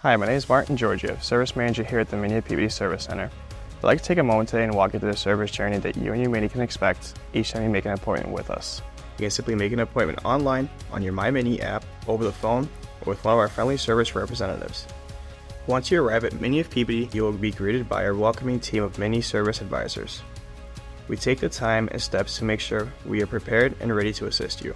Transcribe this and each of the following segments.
Hi, my name is Martin Giorgio, Service Manager here at the MINI of Peabody Service Center. I'd like to take a moment today and walk you through the service journey that you and your MINI can expect each time you make an appointment with us. You can simply make an appointment online on your My MINI app, over the phone, or with one of our friendly service representatives. Once you arrive at MINI of Peabody, you will be greeted by our welcoming team of MINI service advisors. We take the time and steps to make sure we are prepared and ready to assist you.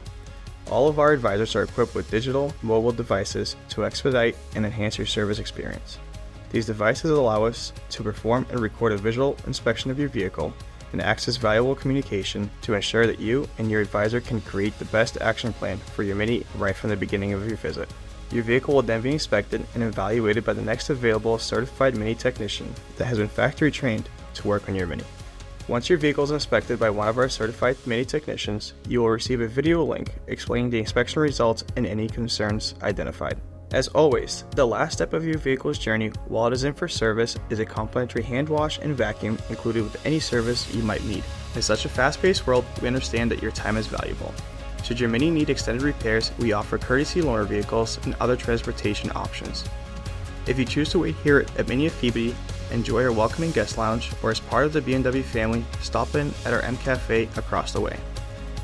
All of our advisors are equipped with digital, mobile devices to expedite and enhance your service experience. These devices allow us to perform and record a visual inspection of your vehicle and access valuable communication to ensure that you and your advisor can create the best action plan for your MINI right from the beginning of your visit. Your vehicle will then be inspected and evaluated by the next available certified MINI technician that has been factory trained to work on your MINI. Once your vehicle is inspected by one of our certified MINI technicians, you will receive a video link explaining the inspection results and any concerns identified. As always, the last step of your vehicle's journey while it is in for service is a complimentary hand wash and vacuum included with any service you might need. In such a fast-paced world, we understand that your time is valuable. Should your MINI need extended repairs, we offer courtesy loaner vehicles and other transportation options. If you choose to wait here at MINI of Peabody, enjoy our welcoming guest lounge, or as part of the BMW family, stop in at our M Cafe across the way.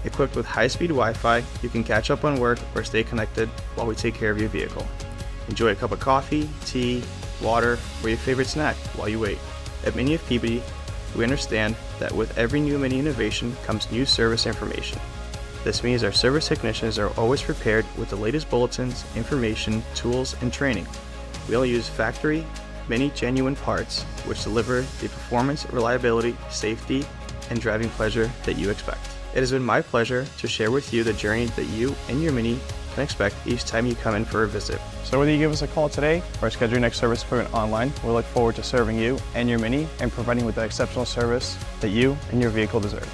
Equipped with high-speed Wi-Fi, you can catch up on work or stay connected while we take care of your vehicle. Enjoy a cup of coffee, tea, water, or your favorite snack while you wait. At MINI of Peabody, we understand that with every new MINI innovation comes new service information. This means our service technicians are always prepared with the latest bulletins, information, tools, and training. We only use factory MINI genuine parts, which deliver the performance, reliability, safety, and driving pleasure that you expect. It has been my pleasure to share with you the journey that you and your MINI can expect each time you come in for a visit. So whether you give us a call today or schedule your next service appointment online, we look forward to serving you and your MINI and providing you with the exceptional service that you and your vehicle deserve.